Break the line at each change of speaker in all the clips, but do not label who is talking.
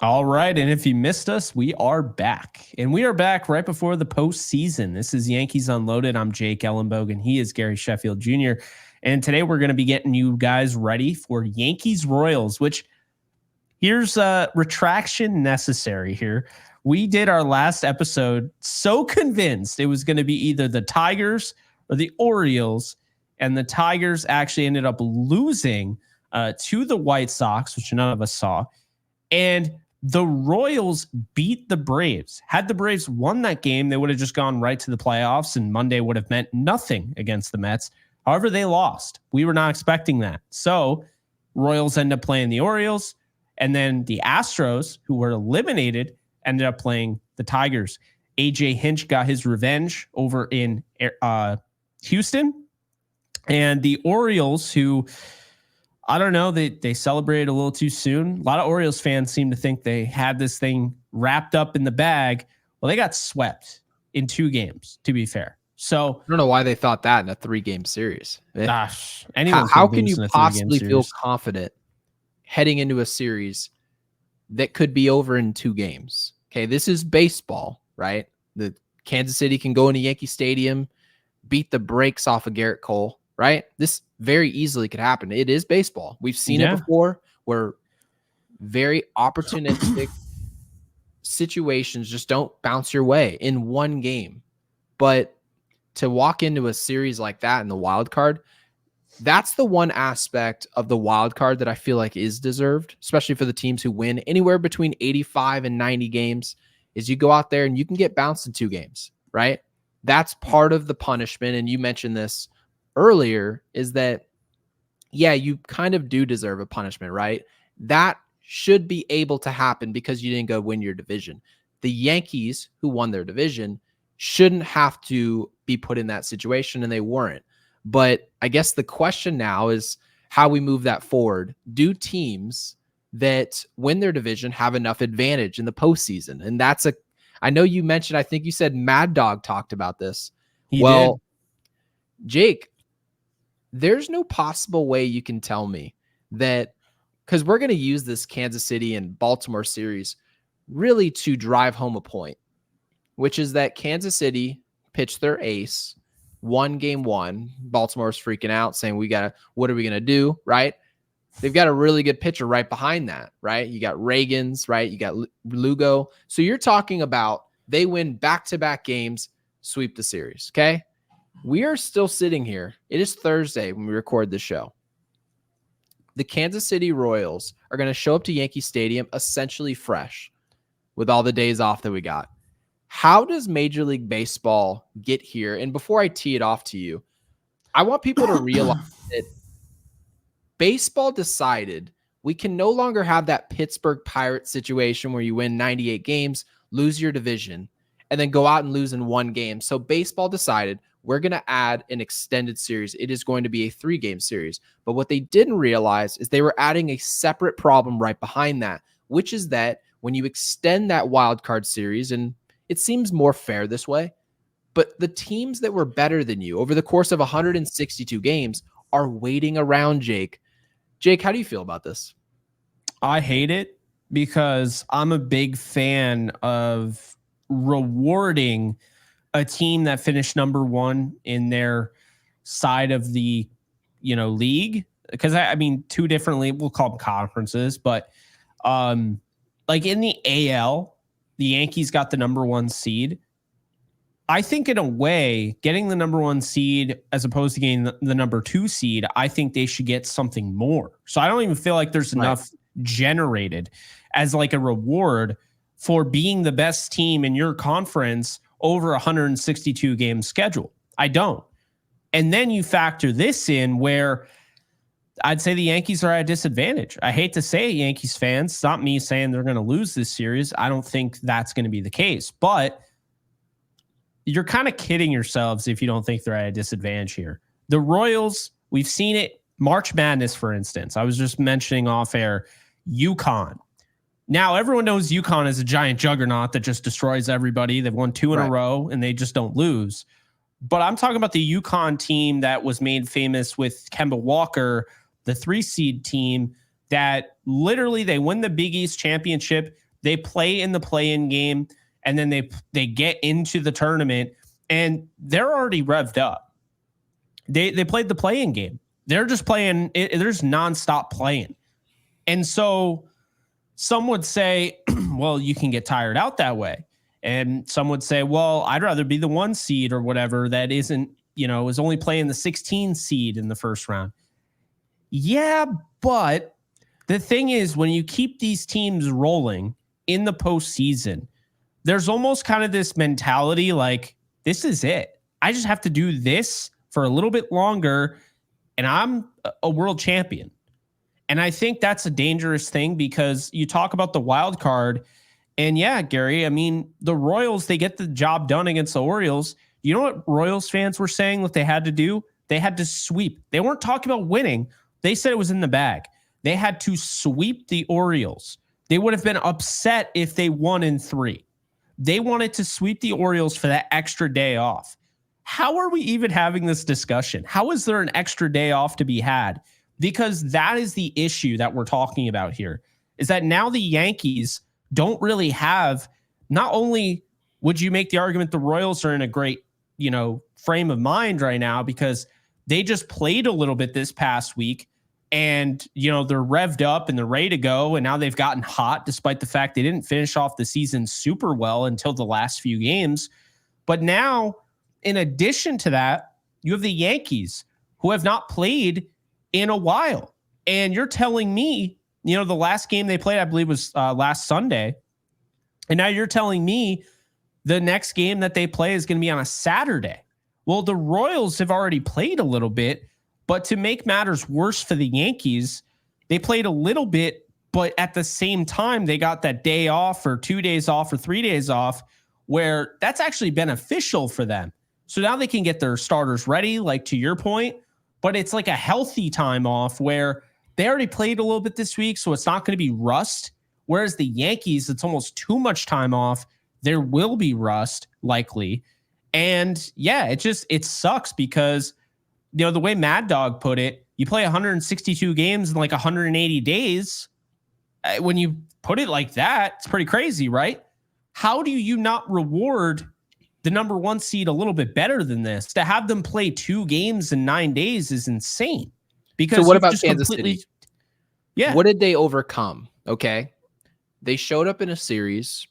All right. And if you missed us, we are back. And we are back right before the postseason. This is Yankees Unloaded. I'm Jake Ellenbogen, and he is Gary Sheffield Jr. And today we're going to be getting you guys ready for Yankees Royals, which here's a retraction necessary here. We did our last episode so convinced it was going to be either the Tigers or the Orioles. And the Tigers actually ended up losing to the White Sox, which none of us saw. And the Royals beat the Braves. Had the Braves won that game, they would have just gone right to the playoffs, and Monday would have meant nothing against the Mets. However, they lost. We were not expecting that. So Royals end up playing the Orioles, and then the Astros, who were eliminated, ended up playing the Tigers. AJ Hinch got his revenge over in Houston. And the Orioles, who, I don't know, they celebrated a little too soon. A lot of Orioles fans seem to think they had this thing wrapped up in the bag. Well, they got swept in 2 games, to be fair. So
I don't know why they thought that in a 3-game series.
Gosh,
how can you possibly feel confident heading into a series that could be over in 2 games? Okay, this is baseball, right? The Kansas City can go into Yankee Stadium, beat the brakes off of Garrett Cole, right? This very easily could happen. It is baseball. We've seen it before where very opportunistic situations just don't bounce your way in 1 game. But to walk into a series like that in the wild card, that's the one aspect of the wild card that I feel like is deserved, especially for the teams who win anywhere between 85 and 90 games, is you go out there and you can get bounced in 2 games, right? That's part of the punishment. And you mentioned this earlier, is that, yeah, you kind of do deserve a punishment, right? That should be able to happen because you didn't go win your division. The Yankees, who won their division, shouldn't have to be put in that situation, and they weren't. But I guess the question now is how we move that forward. Do teams that win their division have enough advantage in the postseason? And I know you mentioned, I think you said Mad Dog talked about this.
He did.
Jake, there's no possible way you can tell me that, because we're going to use this Kansas City and Baltimore series really to drive home a point, which is that Kansas City pitched their ace, won game 1. Baltimore's freaking out, saying, what are we going to do? Right? They've got a really good pitcher right behind that, right? You got Reagans, right? You got Lugo. So you're talking about they win back-to-back games, sweep the series, okay? We are still sitting here. It is Thursday when we record this show. The Kansas City Royals are going to show up to Yankee Stadium essentially fresh with all the days off that we got. How does Major League Baseball get here? And before I tee it off to you, I want people to realize that baseball decided we can no longer have that Pittsburgh Pirates situation where you win 98 games, lose your division, and then go out and lose in 1 game. So baseball decided we're going to add an extended series. It is going to be a 3-game series. But what they didn't realize is they were adding a separate problem right behind that, which is that when you extend that wild card series, and it seems more fair this way, but the teams that were better than you over the course of 162 games are waiting around, Jake. Jake, how do you feel about this?
I hate it because I'm a big fan of rewarding a team that finished number 1 in their side of the, league. Because I mean, 2 differently, we'll call them conferences, but like in the AL, the Yankees got the number 1 seed. I think in a way, getting the number 1 seed as opposed to getting the number 2 seed, I think they should get something more. So I don't even feel like there's enough generated as like a reward for being the best team in your conference over a 162 game schedule. I don't. And then you factor this in where I'd say the Yankees are at a disadvantage. I hate to say it, Yankees fans. It's not me saying they're going to lose this series. I don't think that's going to be the case. But you're kind of kidding yourselves if you don't think they're at a disadvantage here. The Royals, we've seen it. March Madness, for instance. I was just mentioning off air, UConn. Now, everyone knows UConn is a giant juggernaut that just destroys everybody. They've won 2 in a row, and they just don't lose. But I'm talking about the UConn team that was made famous with Kemba Walker, the 3-seed team that literally they win the Big East championship. They play in the play-in game, and then they get into the tournament, and they're already revved up. They played the play-in game. They're just playing. There's nonstop playing, and so some would say, well, you can get tired out that way. And some would say, well, I'd rather be the 1 seed or whatever that isn't, is only playing the 16 seed in the first round. Yeah, but the thing is, when you keep these teams rolling in the postseason, there's almost kind of this mentality like, this is it. I just have to do this for a little bit longer, and I'm a world champion. And I think that's a dangerous thing because you talk about the wild card. And yeah, Gary, I mean, the Royals, they get the job done against the Orioles. You know what Royals fans were saying what they had to do? They had to sweep. They weren't talking about winning. They said it was in the bag. They had to sweep the Orioles. They would have been upset if they won in 3. They wanted to sweep the Orioles for that extra day off. How are we even having this discussion? How is there an extra day off to be had? Because that is the issue that we're talking about here, is that now the Yankees don't really have, not only would you make the argument the Royals are in a great, frame of mind right now because they just played a little bit this past week and, they're revved up and they're ready to go. And now they've gotten hot despite the fact they didn't finish off the season super well until the last few games. But now, in addition to that, you have the Yankees who have not played in a while. And you're telling me, the last game they played, I believe, was last Sunday. And now you're telling me the next game that they play is going to be on a Saturday. Well, the Royals have already played a little bit, but to make matters worse for the Yankees, they played a little bit, but at the same time, they got that day off or 2 days off or 3 days off where that's actually beneficial for them. So now they can get their starters ready, like to your point, but it's like a healthy time off where they already played a little bit this week, so it's not going to be rust. Whereas the Yankees, it's almost too much time off. There will be rust, likely. And yeah, it sucks because, the way Mad Dog put it, you play 162 games in like 180 days. When you put it like that, it's pretty crazy, right? How do you not reward the number 1 seed a little bit better than this? To have them play 2 games in 9 days is insane. Because
so what about Kansas City?
Yeah.
What did they overcome? Okay. They showed up in a series.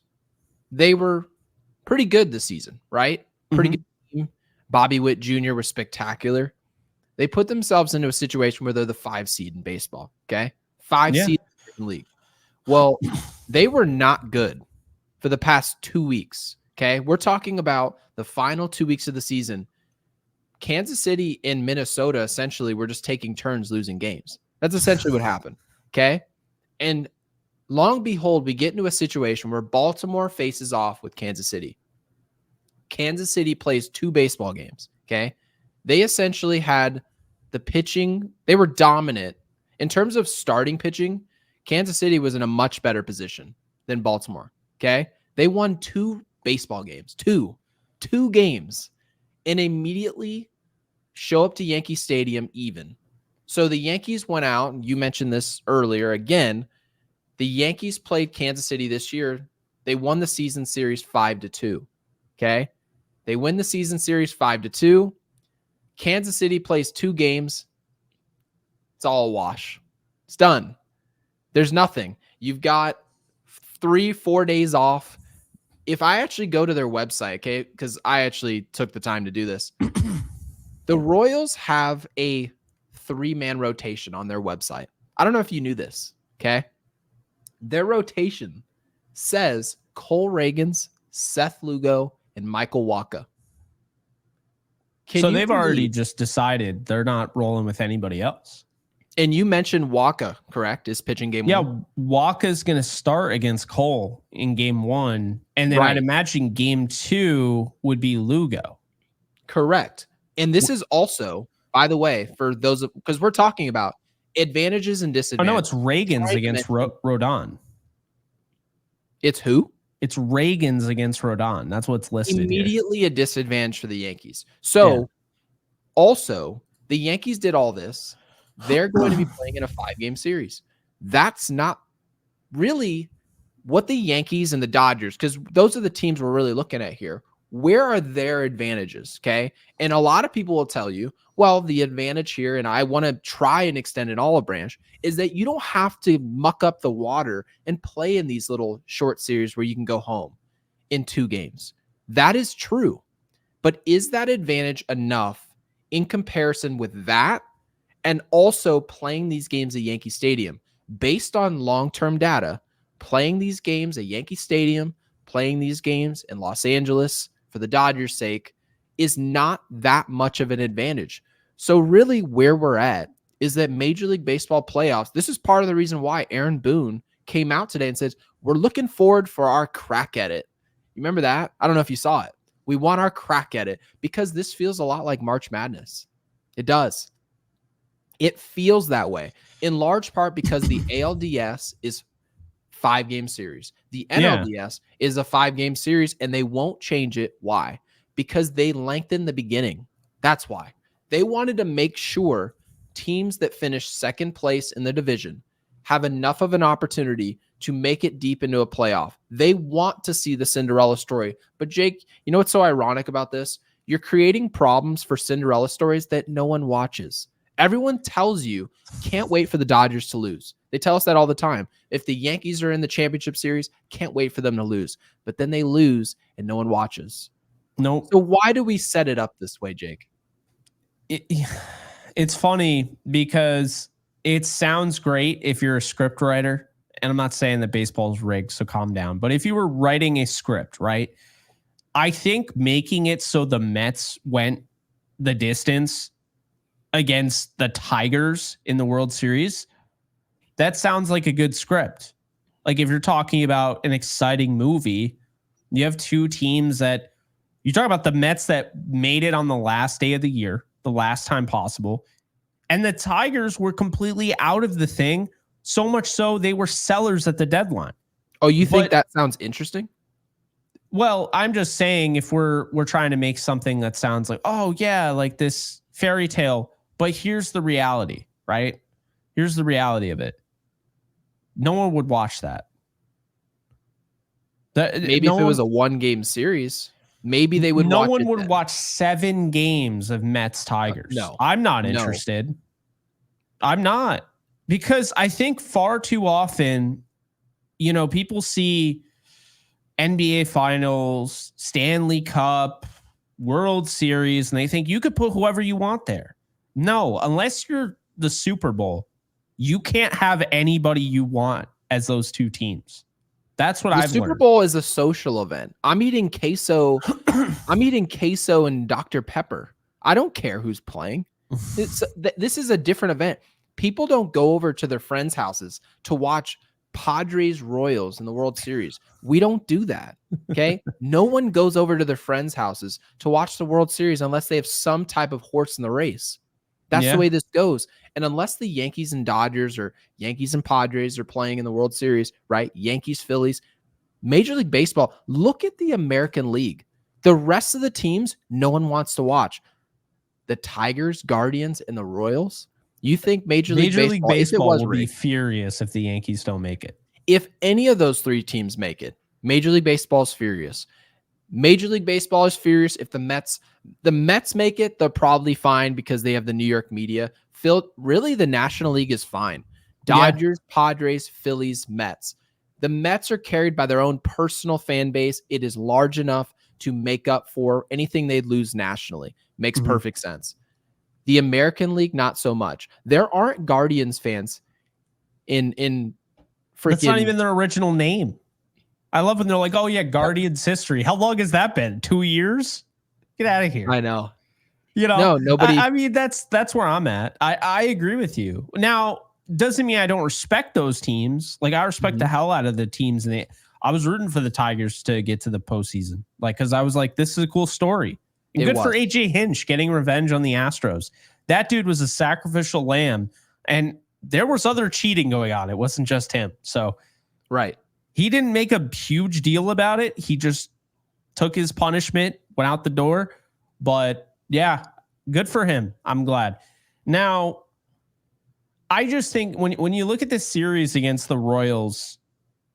They were pretty good this season, right? Pretty good team. Bobby Witt Jr. was spectacular. They put themselves into a situation where they're the 5 seed in baseball. Okay. 5 seed in the league. Well, they were not good for the past 2 weeks. Okay. We're talking about the final 2 weeks of the season. Kansas City and Minnesota essentially were just taking turns losing games. That's essentially what happened. Okay. And long behold, we get into a situation where Baltimore faces off with Kansas City. Kansas City plays 2 baseball games. Okay. They essentially had the pitching. They were dominant in terms of starting pitching. Kansas City was in a much better position than Baltimore. Okay. They won 2 baseball games, two games, and immediately show up to Yankee Stadium even. So the Yankees went out, and you mentioned this earlier again. The Yankees played Kansas City this year. They won the season series 5-2. Okay. They win the season series 5-2. Kansas City plays 2 games. It's all a wash. It's done. There's nothing. You've got 3-4 days off. If I actually go to their website, okay, because I actually took the time to do this, the Royals have a 3-man rotation on their website. I don't know if you knew this, okay? Their rotation says Cole Reagans, Seth Lugo, and Michael Wacha.
So they've already just decided they're not rolling with anybody else.
And you mentioned Wacha, correct? Is pitching game 1?
Yeah, Wacha's going to start against Cole in game 1. And then I'd imagine game 2 would be Lugo.
Correct. And this is also, by the way, for those, because we're talking about advantages and disadvantages.
Oh, no, it's Reagans against Rodon.
It's who?
It's Reagans against Rodon. That's what's listed
immediately here. A disadvantage for the Yankees. So also, the Yankees did all this. They're going to be playing in a 5-game series. That's not really what the Yankees and the Dodgers, because those are the teams we're really looking at here. Where are their advantages? Okay. And a lot of people will tell you, well, the advantage here, and I want to try and extend an olive branch, is that you don't have to muck up the water and play in these little short series where you can go home in 2 games. That is true. But is that advantage enough in comparison with that and also playing these games at Yankee Stadium? Based on long-term data, playing these games at Yankee Stadium, playing these games in Los Angeles for the Dodgers' sake is not that much of an advantage. So really where we're at is that Major League Baseball playoffs, this is part of the reason why Aaron Boone came out today and says, we're looking forward for our crack at it. You remember that? I don't know if you saw it. We want our crack at it because this feels a lot like March Madness. It does. It feels that way in large part because the ALDS is 5-game series. The NLDS is a 5-game series, and they won't change it. Why? Because they lengthened the beginning. That's why. They wanted to make sure teams that finish second place in the division have enough of an opportunity to make it deep into a playoff. They want to see the Cinderella story. But Jake, you know what's so ironic about this? You're creating problems for Cinderella stories that no one watches. Everyone tells you, can't wait for the Dodgers to lose. They tell us that all the time. If the Yankees are in the championship series, can't wait for them to lose. But then they lose and no one watches.
No.
So why do we set it up this way, Jake?
It's funny because it sounds great if you're a script writer. And I'm not saying that baseball is rigged, so calm down. But if you were writing a script, right? I think making it so the Mets went the distance against the Tigers in the World Series, that sounds like a good script. Like if you're talking about an exciting movie, you have 2 teams that you talk about the Mets that made it on the last day of the year, the last time possible. And the Tigers were completely out of the thing. So much so they were sellers at the deadline.
Oh, you think that sounds interesting?
Well, I'm just saying if we're trying to make something that sounds like, oh yeah, like this fairy tale, but here's the reality, right? Here's the reality of it. No one would watch that.
Maybe if it was a 1-game series, maybe they would watch it. No one
would watch 7 games of Mets Tigers.
No.
I'm not interested. I'm not. Because I think far too often, you know, people see NBA Finals, Stanley Cup, World Series, and they think you could put whoever you want there. No, unless you're the Super Bowl, you can't have anybody you want as those 2 teams. That's what I've learned. The
Super Bowl is a social event. I'm eating queso. I'm eating queso and Dr. Pepper. I don't care who's playing. This is a different event. People don't go over to their friends' houses to watch Padres Royals in the World Series. We don't do that. Okay. No one goes over to their friends' houses to watch the World Series unless they have some type of horse in the race. That's the way this goes. And unless the Yankees and Dodgers or Yankees and Padres are playing in the World Series, right? Yankees, Phillies, Major League Baseball, look at the American League. The rest of the teams, no one wants to watch. The Tigers, Guardians, and the Royals. You think Major League Baseball
will be furious if the Yankees don't make it?
If any of those 3 teams make it, Major League Baseball is furious. Major League Baseball is furious if the Mets make it. They're probably fine because they have the New York media. Really, the National League is fine. Dodgers, Padres, Phillies, Mets. The Mets are carried by their own personal fan base. It is large enough to make up for anything they'd lose nationally. Makes perfect sense. The American League, not so much. There aren't Guardians fans in freaking.
That's not even their original name. I love when they're like, oh yeah, Guardians history. How long has that been? 2 years? Get out of here.
I know.
You know,
no, nobody.
I mean, that's where I'm at. I agree with you. Now, doesn't mean I don't respect those teams. Like I respect the hell out of the teams. And I was rooting for the Tigers to get to the postseason. Like, cause I was like, this is a cool story. And good for AJ Hinch getting revenge on the Astros. That dude was a sacrificial lamb. And there was other cheating going on. It wasn't just him. So,
right.
He didn't make a huge deal about it. He just took his punishment, went out the door. But yeah, good for him. I'm glad. Now, I just think when you look at this series against the Royals,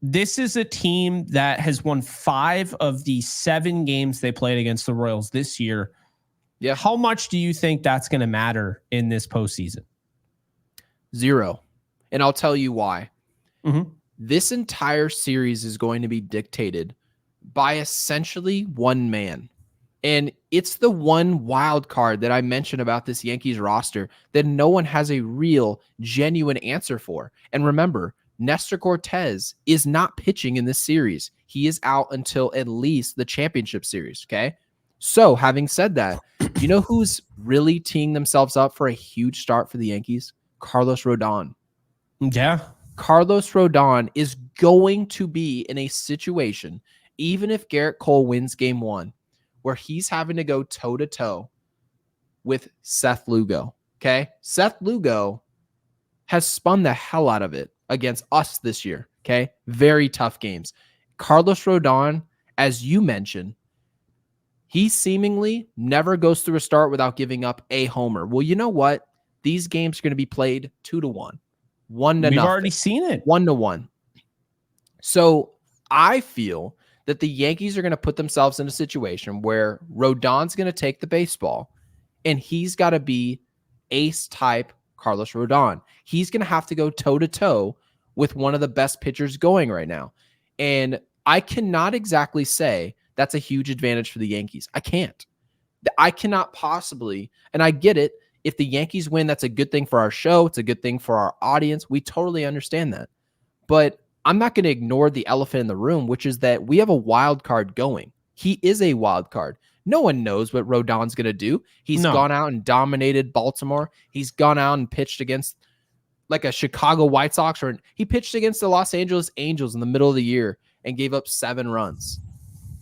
this is a team that has won 5 of the 7 games they played against the Royals this year.
Yeah.
How much do you think that's going to matter in this postseason?
0. And I'll tell you why.
Mm-hmm.
This entire series is going to be dictated by essentially one man. And it's the one wild card that I mentioned about this Yankees roster that no one has a real, genuine answer for. And remember, Nestor Cortez is not pitching in this series. He is out until at least the championship series, okay? So, having said that, do you know who's really teeing themselves up for a huge start for the Yankees? Carlos Rodon.
Yeah.
Carlos Rodon is going to be in a situation, even if Garrett Cole wins game 1, where he's having to go toe-to-toe with Seth Lugo, okay? Seth Lugo has spun the hell out of it against us this year, okay? Very tough games. Carlos Rodon, as you mentioned, he seemingly never goes through a start without giving up a homer. Well, you know what? These games are going to be played 2-1, 1-0.
We've already seen it.
1-1. So I feel that the Yankees are going to put themselves in a situation where Rodon's going to take the baseball and he's got to be ace type Carlos Rodon. He's going to have to go toe to toe with one of the best pitchers going right now. And I cannot exactly say that's a huge advantage for the Yankees. I can't. I cannot possibly, and I get it. If the Yankees win, that's a good thing for our show. It's a good thing for our audience. We totally understand that. But I'm not going to ignore the elephant in the room, which is that we have a wild card going. He is a wild card. No one knows what Rodon's going to do. He's gone out and dominated Baltimore. He's gone out and pitched against like a Chicago White Sox, or he pitched against the Los Angeles Angels in the middle of the year and gave up 7 runs.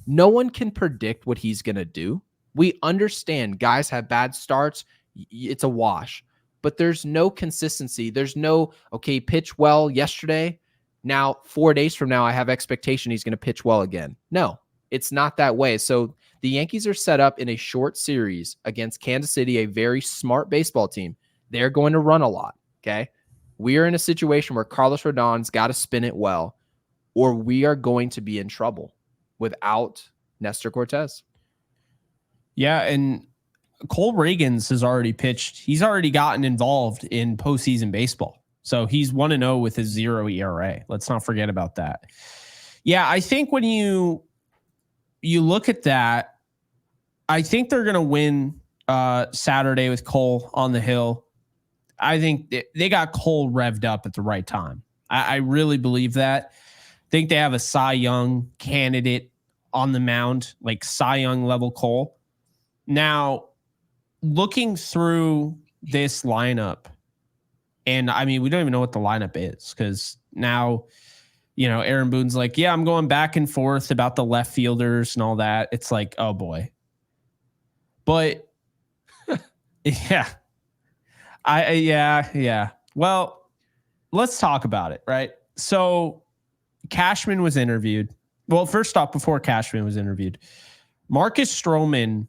No one can predict what he's going to do. We understand guys have bad starts. It's a wash, but there's no consistency. There's no, okay, pitch well yesterday. Now, 4 days from now, I have expectation he's going to pitch well again. No, it's not that way. So the Yankees are set up in a short series against Kansas City, a very smart baseball team. They're going to run a lot, okay? We are in a situation where Carlos Rodon's got to spin it well, or we are going to be in trouble without Nestor Cortez.
Yeah, and Cole Reagans has already pitched. He's already gotten involved in postseason baseball. So he's 1-0 with his 0 ERA. Let's not forget about that. Yeah, I think when you look at that, I think they're going to win Saturday with Cole on the hill. I think they got Cole revved up at the right time. I really believe that. I think they have a Cy Young candidate on the mound, like Cy Young level Cole. Now, looking through this lineup, and I mean, we don't even know what the lineup is because now, Aaron Boone's like, yeah, I'm going back and forth about the left fielders and all that. It's like, oh boy. But yeah, yeah. Well, let's talk about it, right? So Cashman was interviewed. Well, first off, before Cashman was interviewed, Marcus Stroman,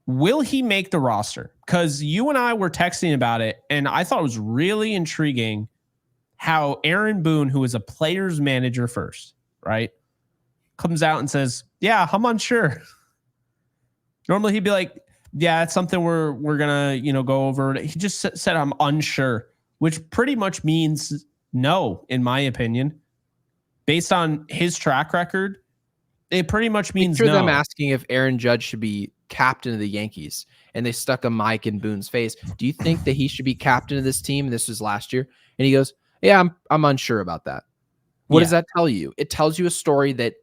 will he make the roster? Because you and I were texting about it, and I thought it was really intriguing how Aaron Boone, who is a player's manager first, right, comes out and says, yeah, I'm unsure. Normally he'd be like, yeah, it's something we're going to, go over. He just said, I'm unsure, which pretty much means no, in my opinion. Based on his track record, it pretty much means no.
Them asking if Aaron Judge should be captain of the Yankees, and they stuck a mic in Boone's face. Do you think that he should be captain of this team? This was last year. And he goes, yeah, I'm unsure about that. What does that tell you? It tells you a story that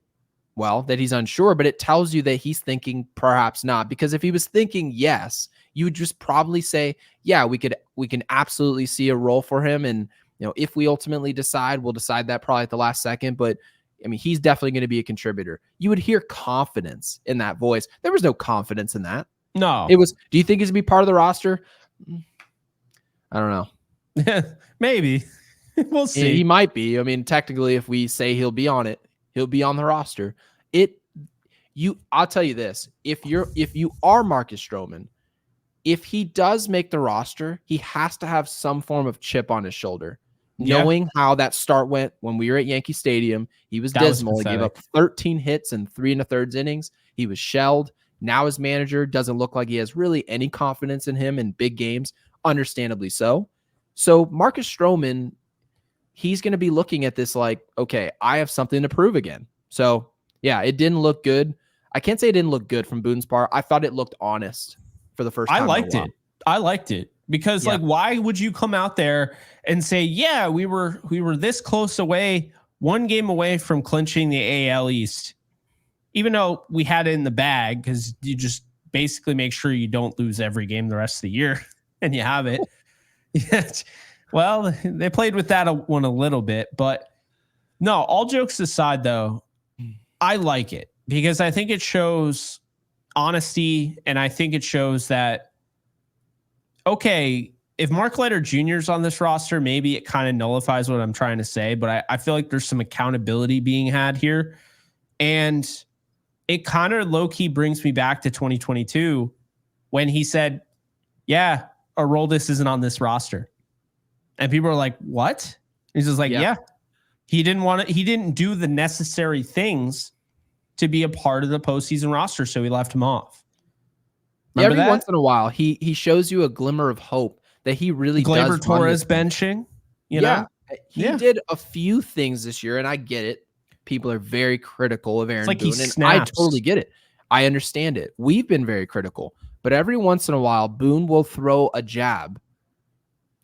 he's unsure, but it tells you that he's thinking perhaps not. Because if he was thinking yes, you would just probably say, yeah, we can absolutely see a role for him. And, if we ultimately decide, we'll decide that probably at the last second. But I mean, he's definitely going to be a contributor. You would hear confidence in that voice. There was no confidence in that.
No.
It was, do you think he's going to be part of the roster? I don't know.
Maybe. We'll see.
He might be. I mean, technically, if we say he'll be on it, he'll be on the roster. I'll tell you this. If you are Marcus Stroman, if he does make the roster, he has to have some form of chip on his shoulder. Knowing how that start went when we were at Yankee Stadium, he was dismal. He gave up 13 hits in 3 1/3 innings. He was shelled. Now his manager doesn't look like he has really any confidence in him in big games, understandably so. So Marcus Stroman, he's going to be looking at this like, okay, I have something to prove again. So yeah, it didn't look good. I can't say it didn't look good from Boone's part. I thought it looked honest for the first time.
I liked it because like, why would you come out there and say, yeah, we were this close away, 1 game away from clinching the AL East, even though we had it in the bag, because you just basically make sure you don't lose every game the rest of the year and you have it. Well, they played with that one a little bit, but no, all jokes aside though, I like it because I think it shows honesty. And I think it shows that, okay, if Mark Leiter Jr. is on this roster, maybe it kind of nullifies what I'm trying to say, but I feel like there's some accountability being had here. And it kind of low-key brings me back to 2022 when he said, yeah, Aroldis isn't on this roster. And people are like, what? He's just like, yeah. He didn't do the necessary things to be a part of the postseason roster, so he left him off.
Every once in a while, he shows you a glimmer of hope that he really
Gleyber
does.
Torres benching, you know?
He did a few things this year, and I get it. People are very critical of Aaron Boone, and I totally get it. I understand it. We've been very critical, but every once in a while, Boone will throw a jab.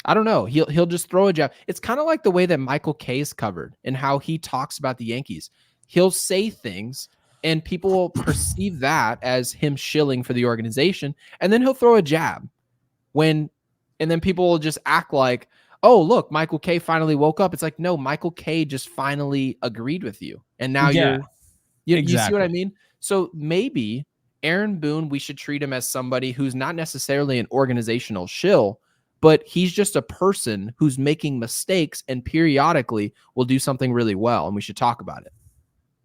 I don't know. He'll just throw a jab. It's kind of like the way that Michael Kay is covered and how he talks about the Yankees. He'll say things, and people will perceive that as him shilling for the organization, and then he'll throw a jab and then people will just act like, oh, look, Michael Kay finally woke up. It's like, no, Michael Kay just finally agreed with you. And now you see what I mean? So maybe Aaron Boone, we should treat him as somebody who's not necessarily an organizational shill, but he's just a person who's making mistakes and periodically will do something really well. And we should talk about it.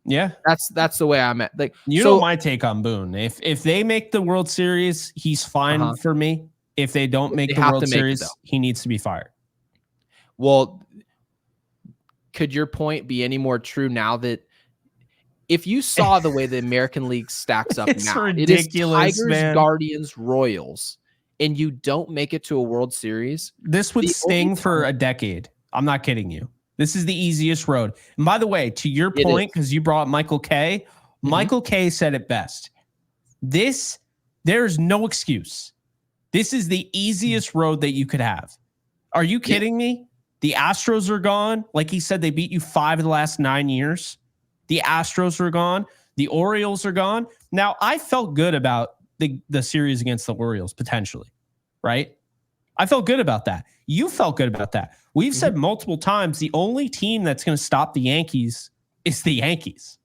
Yeah.
That's the way I'm at. Like,
know my take on Boone. If they make the World Series, he's fine for me. If they don't make the World Series, he needs to be fired.
Well, could your point be any more true now that if you saw the way the American League stacks up now,
ridiculous,
it is Tigers, Guardians, Royals, and you don't make it to a World Series?
This would sting for a decade. I'm not kidding you. This is the easiest road. And by the way, to your point, because you brought up Michael Kay, Michael Kay said it best. There's no excuse. This is the easiest road that you could have. Are you kidding me? The Astros are gone. Like he said, they beat you 5 of the last 9 years. The Astros are gone. The Orioles are gone. Now, I felt good about the series against the Orioles, potentially, right? I felt good about that. You felt good about that. We've said multiple times, the only team that's going to stop the Yankees is the Yankees.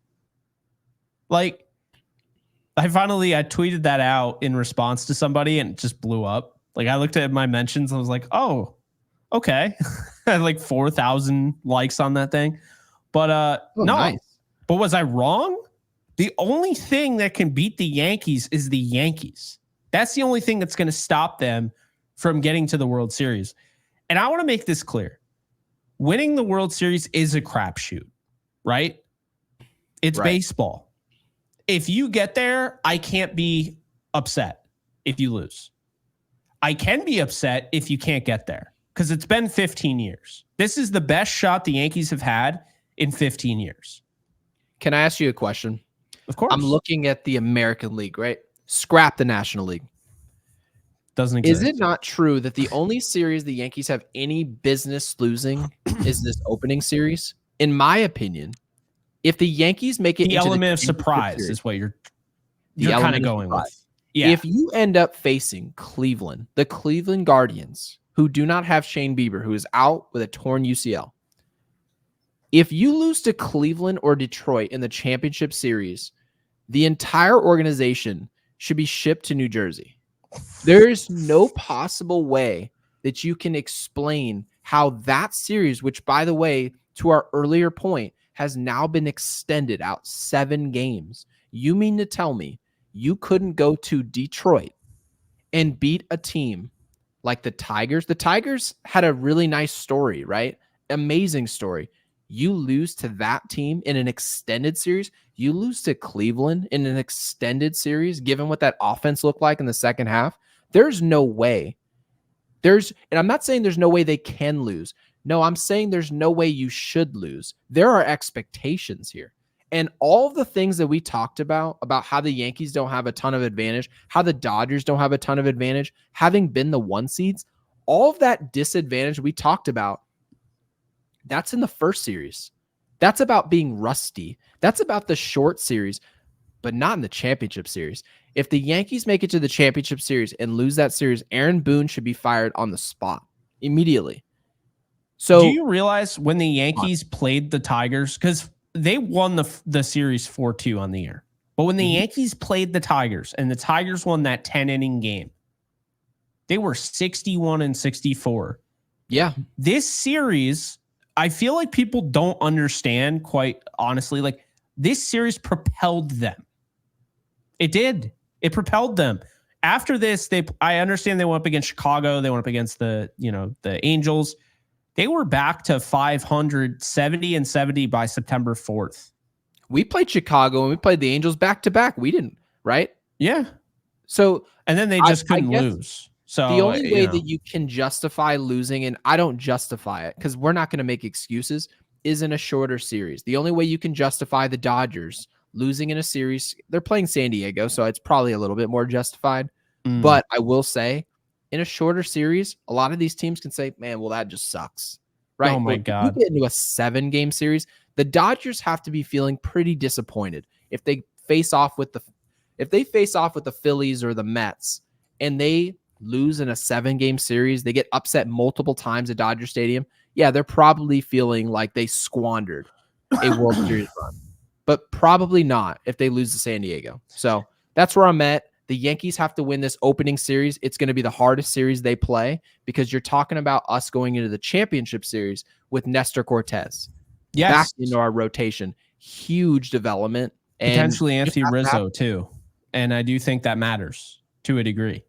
Like, I tweeted that out in response to somebody and it just blew up. Like, I looked at my mentions and I was like, oh, okay. I had like 4,000 likes on that thing. But no. Nice. But was I wrong? The only thing that can beat the Yankees is the Yankees. That's the only thing that's going to stop them from getting to the World Series. And I want to make this clear. Winning the World Series is a crapshoot, right? It's baseball. If you get there, I can't be upset if you lose. I can be upset if you can't get there because it's been 15 years. This is the best shot the Yankees have had in 15 years.
Can I ask you a question?
Of course.
I'm looking at the American League, right? Scrap the National League.
Doesn't exist.
Is it not true that the only series the Yankees have any business losing is this opening series? In my opinion, if the Yankees make it
the
into
element of surprise is what you're kind of going with. Yeah.
If you end up facing Cleveland, the Cleveland Guardians, who do not have Shane Bieber, who is out with a torn UCL, if you lose to Cleveland or Detroit in the championship series, the entire organization should be shipped to New Jersey. There is no possible way that you can explain how that series, which, by the way, to our earlier point, has now been extended out 7 games. You mean to tell me you couldn't go to Detroit and beat a team like the Tigers? The Tigers had a really nice story, right? amazing story. You lose to that team in an extended series. You lose to Cleveland in an extended series, given what that offense looked like in the second half. There's no way. And I'm not saying there's no way they can lose. No, I'm saying there's no way you should lose. There are expectations here. And all of the things that we talked about how the Yankees don't have a ton of advantage, how the Dodgers don't have a ton of advantage, having been the 1 seeds, all of that disadvantage we talked about, that's in the first series. That's about being rusty. That's about the short series, but not in the championship series. If the Yankees make it to the championship series and lose that series, Aaron Boone should be fired on the spot immediately. So,
do you realize when the Yankees played the Tigers, because they won the series 4-2 on the year, but when the Yankees played the Tigers and the Tigers won that 10-inning game, they were 61-64.
Yeah.
This series, I feel like people don't understand, quite honestly. Like, this series propelled them. It did. It propelled them. After this, I understand they went up against Chicago. They went up against the Angels. They were back to 500, 70-70 by September 4th.
We played Chicago and we played the Angels back to back. We didn't, right?
Yeah.
So,
and then they just couldn't lose. So
the only way that you can justify losing, and I don't justify it because we're not going to make excuses, is in a shorter series. The only way you can justify the Dodgers losing in a series, they're playing San Diego, so it's probably a little bit more justified. But I will say, in a shorter series, a lot of these teams can say, man, well, that just sucks. Right?
Oh, my God.
If you get into a 7-game series, the Dodgers have to be feeling pretty disappointed if they face off with the Phillies or the Mets and they lose in a 7-game series, they get upset multiple times at Dodger Stadium. Yeah, they're probably feeling like they squandered a World Series run, but probably not if they lose to San Diego. So that's where I'm at. The Yankees have to win this opening series. It's going to be the hardest series they play because you're talking about us going into the championship series with Nestor Cortez back into our rotation. Huge development. And
potentially Anthony Rizzo too. And I do think that matters to a degree.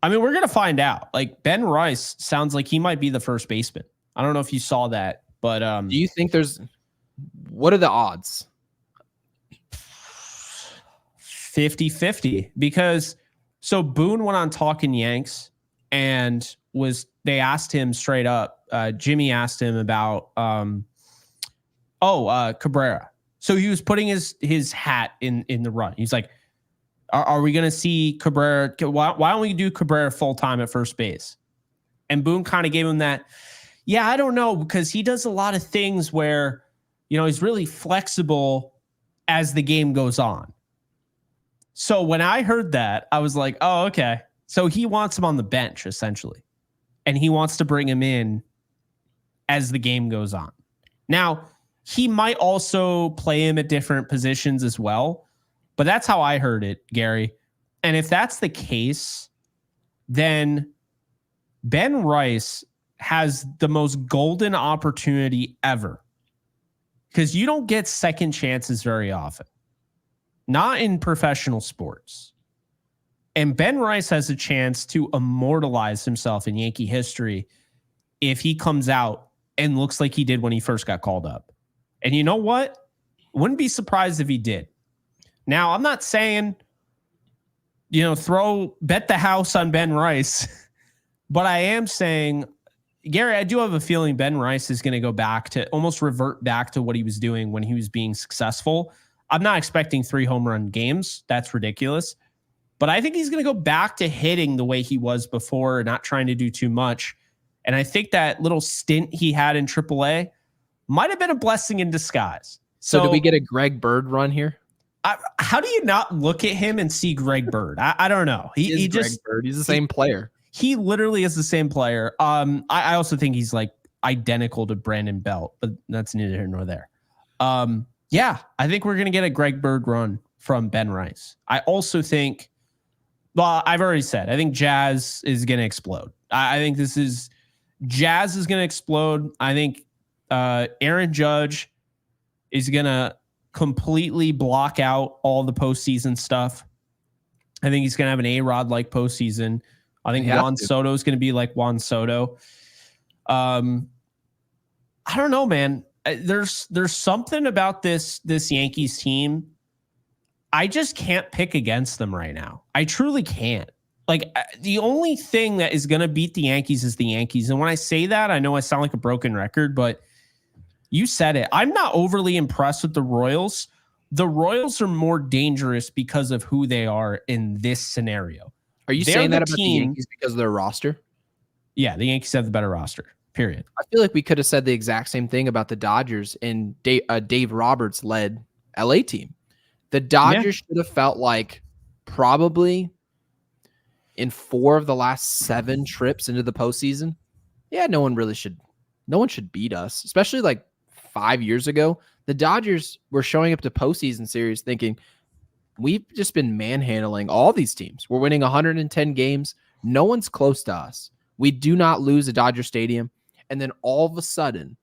I mean, we're going to find out. Like, Ben Rice sounds like he might be the first baseman. I don't know if you saw that, but
do you think what are the odds?
50-50, because so Boone went on Talking Yanks and they asked him straight up. Jimmy asked him about Cabrera. So he was putting his hat in the run. He's like, are we going to see Cabrera? Why don't we do Cabrera full time at first base? And Boone kind of gave him that. Yeah, I don't know, because he does a lot of things where, he's really flexible as the game goes on. So when I heard that, I was like, oh, okay. So he wants him on the bench, essentially. And he wants to bring him in as the game goes on. Now, he might also play him at different positions as well. But that's how I heard it, Gary. And if that's the case, then Ben Rice has the most golden opportunity ever. Because you don't get second chances very often. Not in professional sports. And Ben Rice has a chance to immortalize himself in Yankee history if he comes out and looks like he did when he first got called up. And you know what? Wouldn't be surprised if he did. Now, I'm not saying, bet the house on Ben Rice, but I am saying, Gary, I do have a feeling Ben Rice is going to almost revert back to what he was doing when he was being successful. I'm not expecting 3 home run games. That's ridiculous. But I think he's going to go back to hitting the way he was before, not trying to do too much. And I think that little stint he had in AAA might have been a blessing in disguise.
So do we get a Greg Bird run here?
How do you not look at him and see Greg Bird? I don't know. He just
Greg Bird. He's the same player.
He literally is the same player. I also think he's like identical to Brandon Belt, but that's neither here nor there. Yeah, I think we're going to get a Greg Bird run from Ben Rice. I also think, well, I've already said, I think Jazz is going to explode. I think Jazz is going to explode. I think Aaron Judge is going to completely block out all the postseason stuff. I think he's going to have an A-Rod like postseason. I think Juan Soto is going to be like Juan Soto. I don't know, man. There's something about this Yankees team. I just can't pick against them right now. I truly can't. Like, the only thing that is going to beat the Yankees is the Yankees. And when I say that, I know I sound like a broken record, but you said it. I'm not overly impressed with the Royals. The Royals are more dangerous because of who they are in this scenario.
Are you saying that about the Yankees because of their roster?
Yeah, the Yankees have the better roster, period.
I feel like we could have said the exact same thing about the Dodgers and Dave Roberts led LA team. The Dodgers should have felt like probably in 4 of the last 7 trips into the postseason. Yeah, no one should beat us, especially like 5 years ago. The Dodgers were showing up to postseason series thinking we've just been manhandling all these teams. We're winning 110 games. No one's close to us. We do not lose at Dodger Stadium. And then all of a sudden,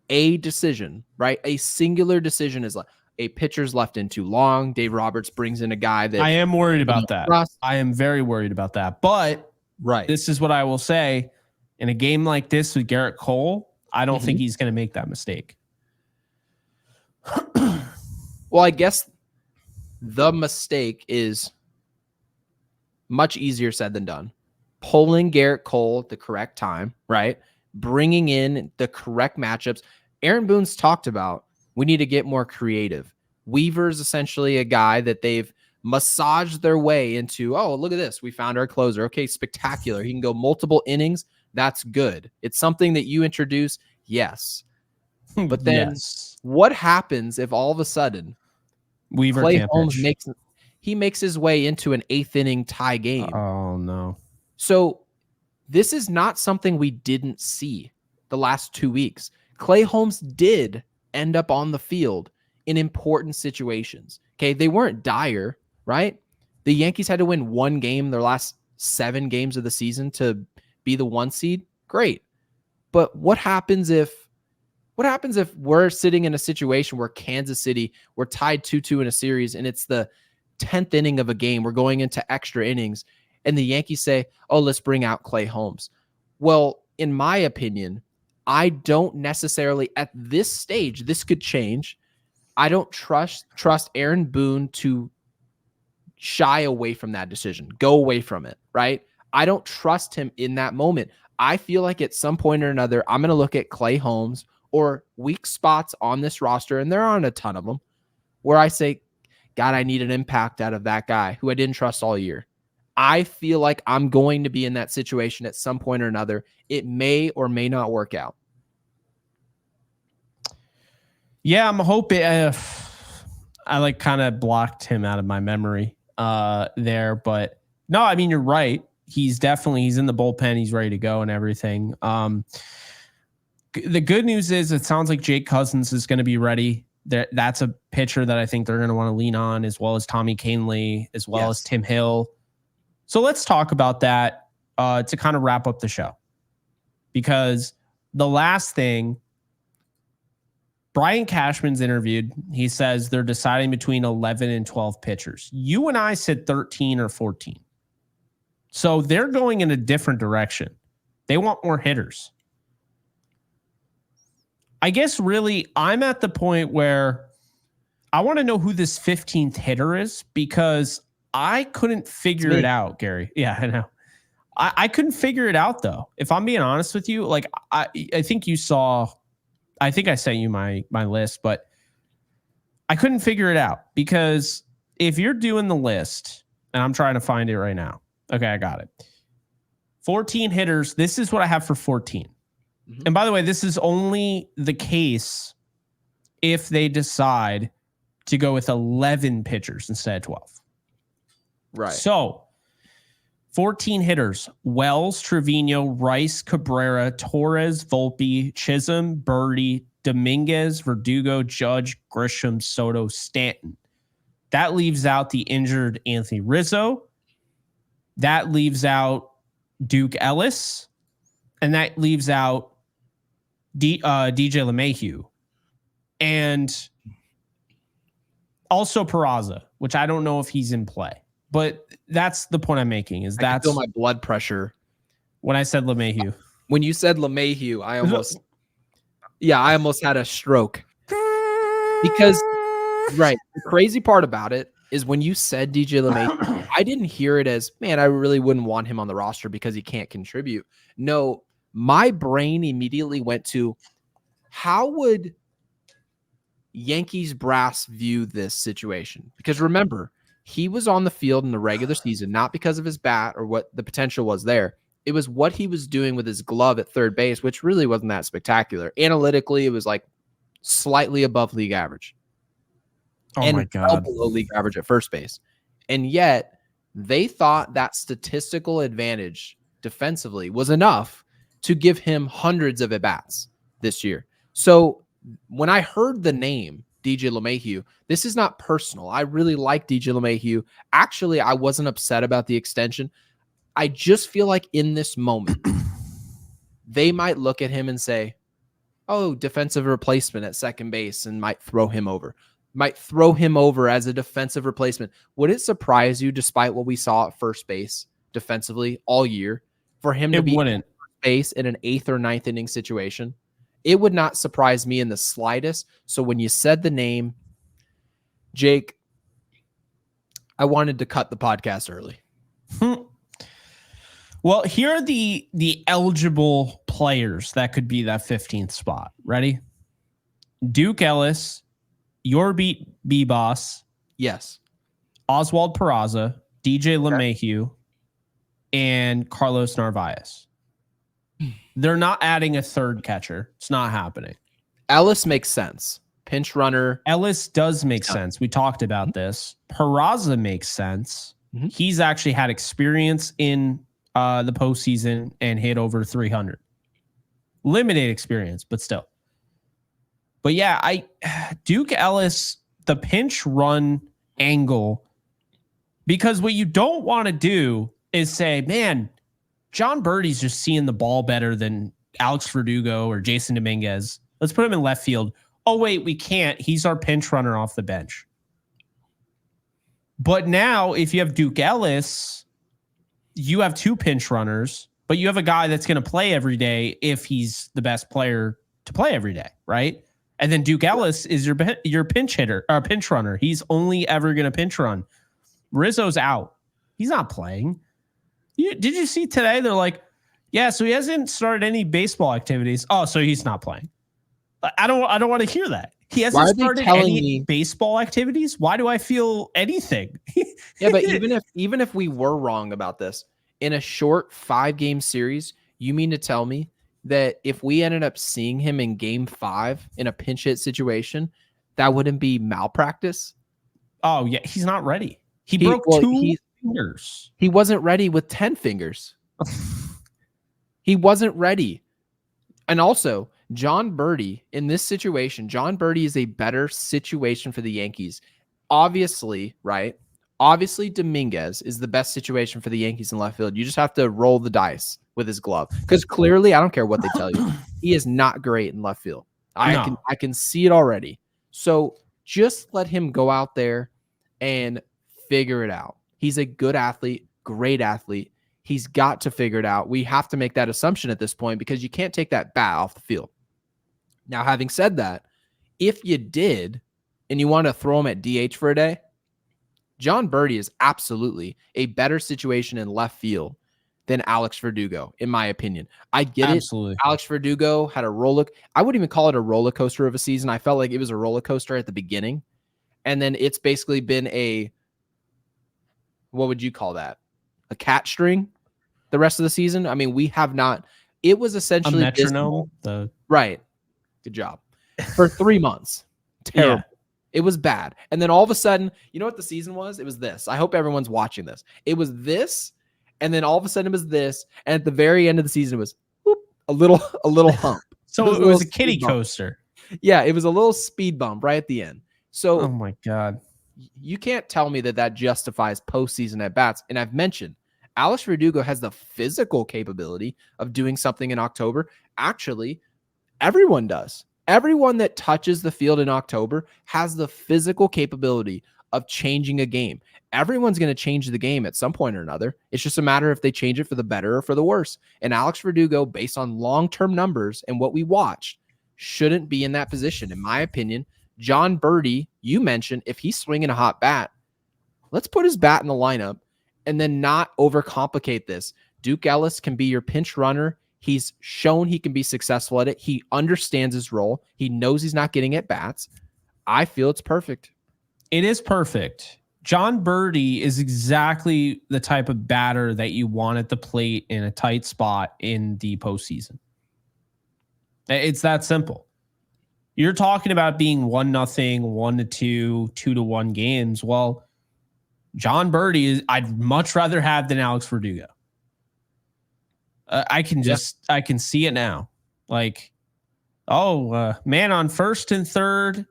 a decision, right? A singular decision is like, a pitcher's left in too long. Dave Roberts brings in a guy that
I am worried about that. I am very worried about that. But this is what I will say. In a game like this with Garrett Cole, I don't think he's going to make that mistake.
Well, I guess the mistake is much easier said than done. Pulling Garrett Cole at the correct time, right? Bringing in the correct matchups. Aaron Boone's talked about we need to get more creative. Weaver's essentially a guy that they've massaged their way into, oh, look at this. We found our closer. Okay, spectacular. He can go multiple innings. That's good. It's something that you introduce. Yes. But then what happens if all of a sudden
Weaver
Clay Holmes makes his way into an 8th inning tie game?
Oh, no.
So this is not something we didn't see the last 2 weeks. Clay Holmes did end up on the field in important situations. Okay, they weren't dire, right? The Yankees had to win 1 game their last 7 games of the season to be the 1 seed. Great. But what happens if we're sitting in a situation where Kansas City, we're tied 2-2 in a series and it's the 10th inning of a game, we're going into extra innings, and the Yankees say, oh, let's bring out Clay Holmes. Well, in my opinion, I don't necessarily, at this stage, this could change. I don't trust Aaron Boone to shy away from that decision, go away from it, right? I don't trust him in that moment. I feel like at some point or another, I'm going to look at Clay Holmes or weak spots on this roster, and there aren't a ton of them, where I say, God, I need an impact out of that guy who I didn't trust all year. I feel like I'm going to be in that situation at some point or another. It may or may not work out.
Yeah, I'm hoping. I like kind of blocked him out of my memory there, but no, I mean, you're right. He's in the bullpen. He's ready to go and everything. The good news is it sounds like Jake Cousins is going to be ready. That's a pitcher that I think they're going to want to lean on, as well as Tommy Kahnle, as well as Tim Hill. So let's talk about that to kind of wrap up the show. Because the last thing, Brian Cashman's interviewed. He says they're deciding between 11 and 12 pitchers. You and I said 13 or 14. So they're going in a different direction. They want more hitters. I guess really I'm at the point where I want to know who this 15th hitter is, because I couldn't figure it out, Gary. Yeah, I know. I couldn't figure it out, though. If I'm being honest with you, like I think you saw, I think I sent you my list, but I couldn't figure it out, because if you're doing the list, and I'm trying to find it right now. Okay, I got it. 14 hitters. This is what I have for 14. Mm-hmm. And by the way, this is only the case if they decide to go with 11 pitchers instead of 12.
Right.
So 14 hitters: Wells, Trevino, Rice, Cabrera, Torres, Volpe, Chisholm, Birdie, Dominguez, Verdugo, Judge, Grisham, Soto, Stanton. That leaves out the injured Anthony Rizzo. That leaves out Duke Ellis. And that leaves out DJ LeMahieu. And also Peraza, which I don't know if he's in play. But that's the point I'm making. I can
feel my blood pressure
when I said LeMahieu.
When you said LeMahieu, I almost Yeah, I almost had a stroke because, right, the crazy part about it is when you said DJ LeMay, I didn't hear it as, man, I really wouldn't want him on the roster because he can't contribute. No, my brain immediately went to, how would Yankees brass view this situation? Because remember, he was on the field in the regular season, not because of his bat or what the potential was there. It was what he was doing with his glove at third base, which really wasn't that spectacular. Analytically, it was like slightly above league average
Oh
and
my
well
God.
below league average at first base. And yet they thought that statistical advantage defensively was enough to give him hundreds of at-bats this year. So when I heard the name DJ LeMahieu, this is not personal. I really like DJ LeMahieu. Actually, I wasn't upset about the extension. I just feel like in this moment, they might look at him and say, oh, defensive replacement at second base, and might throw him over. Might throw him over as a defensive replacement. Would it surprise you, despite what we saw at first base defensively all year, for him to
It
be
wouldn't.
at first base in an 8th or 9th inning situation? It would not surprise me in the slightest. So when you said the name, Jake, I wanted to cut the podcast early.
Well, here are the eligible players that could be that 15th spot. Ready? Duke Ellis, Yorbeat B-Boss,
Yes.
Oswald Peraza, DJ LeMahieu, and Carlos Narvaez. They're not adding a third catcher. It's not happening.
Ellis makes sense. Pinch runner.
Ellis does make sense. We talked about this. Peraza makes sense.
Mhm.
He's actually had experience in the postseason and hit over 300. Limited experience, but still. But yeah, Duke Ellis, the pinch run angle, because what you don't want to do is say, man, John Birdie's just seeing the ball better than Alex Verdugo or Jason Dominguez. Let's put him in left field. Oh, wait, we can't. He's our pinch runner off the bench. But now, if you have Duke Ellis, you have two pinch runners, but you have a guy that's going to play every day if he's the best player to play every day, right? And then Duke Ellis is your pinch hitter or pinch runner. He's only ever going to pinch run. Rizzo's out. He's not playing. Did you see today? They're like, yeah, so he hasn't started any baseball activities. Oh, so he's not playing. I don't want to hear that. He hasn't started any baseball activities. Why do I feel anything?
Yeah, but even if we were wrong about this, in a short 5-game series, you mean to tell me that if we ended up seeing him in game 5 in a pinch hit situation, that wouldn't be malpractice?
Oh, yeah, he's not ready. He broke 2 fingers.
He wasn't ready with 10 fingers. He wasn't ready. And also, John Birdie, in this situation, John Birdie is a better situation for the Yankees. Obviously, right? Obviously, Dominguez is the best situation for the Yankees in left field. You just have to roll the dice with his glove. Because clearly, I don't care what they tell you, he is not great in left field. I can see it already. So just let him go out there and figure it out. He's a good athlete, great athlete. He's got to figure it out. We have to make that assumption at this point because you can't take that bat off the field. Now, having said that, if you did and you want to throw him at DH for a day, John Birdie is absolutely a better situation in left field than Alex Verdugo, in my opinion. I get it. Alex Verdugo had a I wouldn't even call it a roller coaster of a season. I felt like it was a roller coaster at the beginning. And then it's basically been what would you call that? A cat string the rest of the season? I mean, we have not. It was essentially
a metronome.
Right. Good job. For 3 months. Terrible. Yeah. It was bad. And then all of a sudden, you know what the season was? It was this. I hope everyone's watching this. It was this, and then all of a sudden it was this, and at the very end of the season it was whoop, a little hump.
So it was a kiddie coaster.
Yeah, it was a little speed bump right at the end. So
oh my God.
You can't tell me that justifies postseason at bats. And I've mentioned Alex Verdugo has the physical capability of doing something in October. Actually, everyone does. Everyone that touches the field in October has the physical capability of changing a game. Everyone's going to change the game at some point or another. It's just a matter if they change it for the better or for the worse. And Alex Verdugo, based on long-term numbers and what we watched, shouldn't be in that position. In my opinion, John Birdie, you mentioned, if he's swinging a hot bat, let's put his bat in the lineup and then not overcomplicate this. Duke Ellis can be your pinch runner. He's shown he can be successful at it. He understands his role. He knows he's not getting at bats. I feel it's perfect.
It is perfect. John Birdie is exactly the type of batter that you want at the plate in a tight spot in the postseason. It's that simple. You're talking about being 1-0, 1-2, 2-1 games. Well, John Birdie I'd much rather have than Alex Verdugo. I can see it now. Like, man on first and third.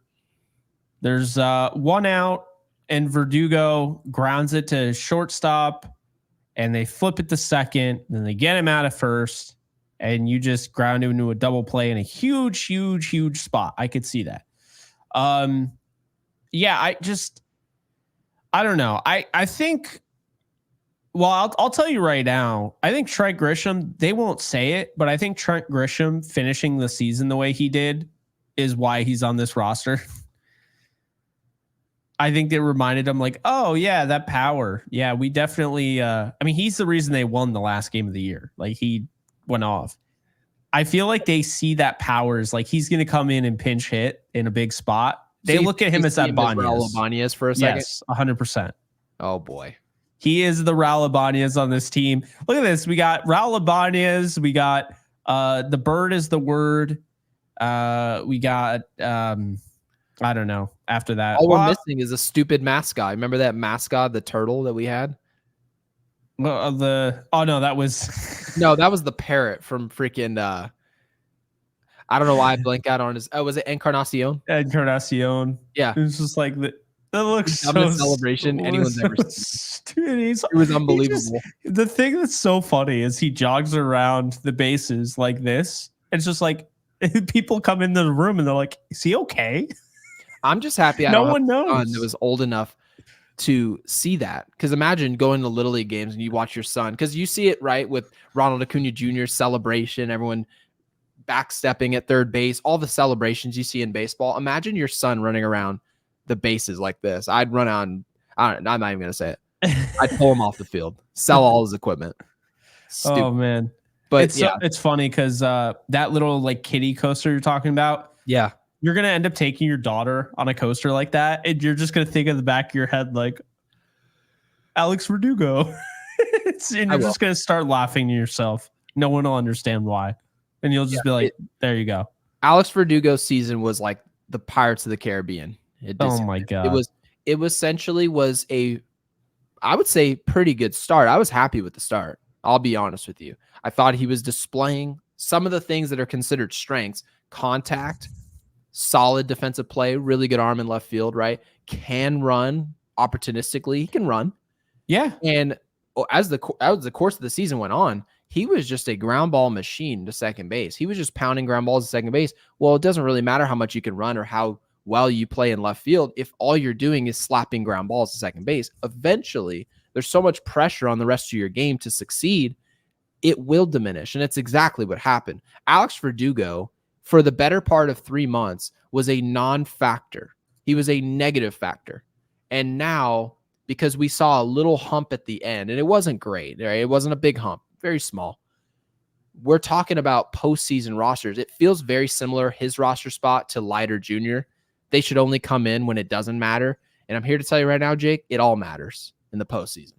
There's 1 out, and Verdugo grounds it to shortstop, and they flip it to second. Then they get him out of first, and you just ground him into a double play in a huge, huge, huge spot. I could see that. Yeah, I don't know. I think. Well, I'll tell you right now, I think Trent Grisham, they won't say it, but I think Trent Grisham finishing the season the way he did is why he's on this roster. I think they reminded him like, oh, yeah, that power. Yeah, we definitely he's the reason they won the last game of the year. Like, he went off. I feel like they see that power as like he's going to come in and pinch hit in a big spot. They look at him as that
Ibanez for a second.
Yes, 100%.
Oh, boy.
He is the Raul Ibanez on this team. Look at this. We got Raul Ibanez. We got the bird is the word. We got I don't know. After that,
all we're missing is a stupid mascot. Remember that mascot, the turtle that we had?
No, that was
no, that was the parrot from freaking. I don't know why I blank out on his. Oh, was it Encarnacion?
Encarnacion.
Yeah,
it was just like that looks
the dumbest celebration anyone's ever seen. It was unbelievable.
The thing that's so funny is he jogs around the bases like this. It's just like people come into the room and they're like, "Is he okay?"
I'm just happy
no one knows.
Son that was old enough to see that. Because imagine going to Little League games and you watch your son. Because you see it, right, with Ronald Acuna Jr.'s celebration, everyone backstepping at third base, all the celebrations you see in baseball. Imagine your son running around the bases like this. I'd run on. I'm not even going to say it. I'd pull him off the field, sell all his equipment. Stupid.
Oh, man.
But
it's funny because that little like kiddie coaster you're talking about.
Yeah.
You're going to end up taking your daughter on a coaster like that, and you're just going to think in the back of your head, like, Alex Verdugo. And you're just going to start laughing to yourself. No one will understand why. And you'll just be like, there you go.
Alex Verdugo's season was like the Pirates of the Caribbean.
Oh, my God.
It essentially was I would say, pretty good start. I was happy with the start. I'll be honest with you. I thought he was displaying some of the things that are considered strengths: contact, solid defensive play, really good arm in left field, right? Can run opportunistically. He can run.
Yeah.
And as the course of the season went on, he was just a ground ball machine to second base. He was just pounding ground balls to second base. Well, it doesn't really matter how much you can run or how well you play in left field if all you're doing is slapping ground balls to second base. Eventually, there's so much pressure on the rest of your game to succeed, it will diminish. And it's exactly what happened. Alex Verdugo, for the better part of 3 months, was a non-factor. He was a negative factor. And now, because we saw a little hump at the end, and it wasn't great, right? It wasn't a big hump, very small. We're talking about postseason rosters. It feels very similar, his roster spot, to Leiter Jr. They should only come in when it doesn't matter. And I'm here to tell you right now, Jake, it all matters in the postseason.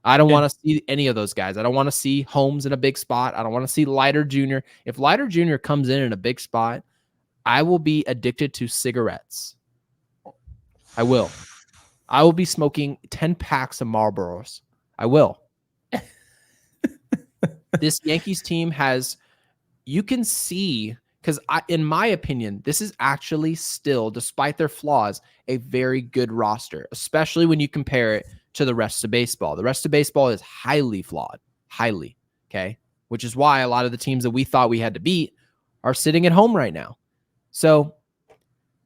I don't want to see any of those guys. I don't want to see Holmes in a big spot. I don't want to see Leiter Jr. If Leiter Jr. comes in a big spot, I will be addicted to cigarettes. I will. I will be smoking 10 packs of Marlboros. I will. This Yankees team has, you can see, because in my opinion, this is actually still, despite their flaws, a very good roster, especially when you compare it to the rest of baseball. The rest of baseball is highly flawed, highly, okay? Which is why a lot of the teams that we thought we had to beat are sitting at home right now. So,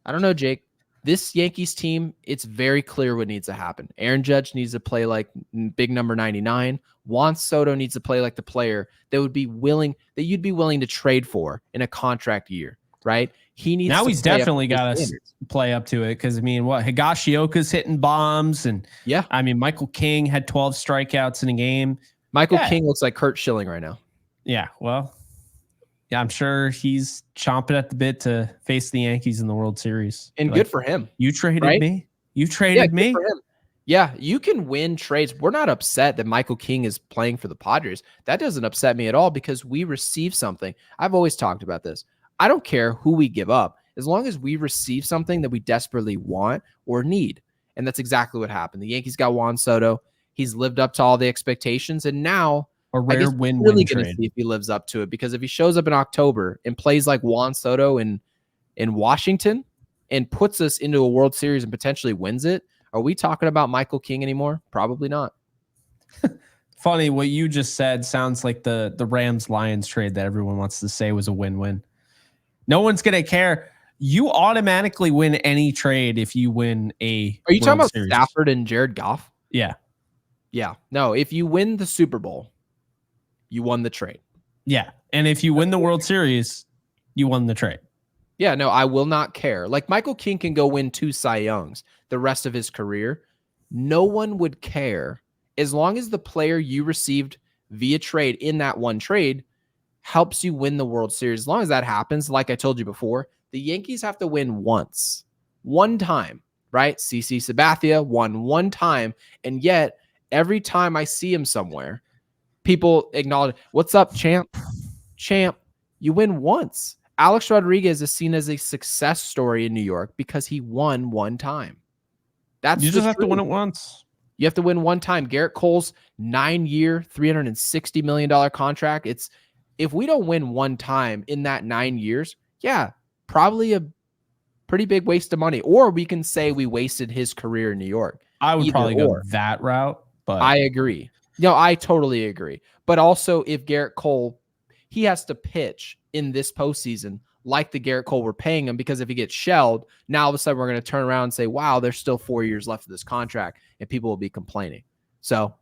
I don't know, Jake. This Yankees team, it's very clear what needs to happen. Aaron Judge needs to play like big number 99. Juan Soto needs to play like the player that would be willing, that you'd be willing to trade for in a contract year, right? He needs
Now
to
he's
play up
definitely
to his
got to
standards.
play up to it because, I mean, Higashioka's hitting bombs. And,
Yeah.
I mean, Michael King had 12 strikeouts in a game.
Michael King looks like Kurt Schilling right now.
Yeah, well, yeah, I'm sure he's chomping at the bit to face the Yankees in the World Series.
And good for him.
You traded
right?
me? You traded me?
Good for him. Yeah, you can win trades. We're not upset that Michael King is playing for the Padres. That doesn't upset me at all because we receive something. I've always talked about this. I don't care who we give up as long as we receive something that we desperately want or need. And that's exactly what happened. The Yankees got Juan Soto. He's lived up to all the expectations. And now
A rare win-win
really going to
trade.
see if he lives up to it, because if he shows up in October and plays like Juan Soto in Washington and puts us into a World Series and potentially wins it, are we talking about Michael King anymore? Probably not.
Funny, what you just said sounds like the Rams-Lions trade that everyone wants to say was a win-win. No one's going to care. You automatically win any trade if you win a
Are you
World
talking about
Series.
Stafford and Jared Goff?
Yeah.
Yeah. No, if you win the Super Bowl, you won the trade.
Yeah. And if you win the World Series, you won the trade.
Yeah, no, I will not care. Like Michael King can go win 2 Cy Youngs the rest of his career. No one would care as long as the player you received via trade in that one trade helps you win the World Series. As long as that happens, like I told you before, the Yankees have to win once, one time, right? CC Sabathia won one time. And yet every time I see him somewhere, people acknowledge, what's up, champ? Champ, you win once. Alex Rodriguez is seen as a success story in New York because he won one time. That's
You just have to win it once.
You have to win one time. Garrett Cole's 9-year, $360 million contract. If we don't win one time in that 9 years, yeah, probably a pretty big waste of money. Or we can say we wasted his career in New York.
I would probably go that route, but
I agree. No, I totally agree. But also, if Garrett Cole, he has to pitch in this postseason like the Garrett Cole we're paying him, because if he gets shelled, now all of a sudden we're going to turn around and say, wow, there's still 4 years left of this contract, and people will be complaining. So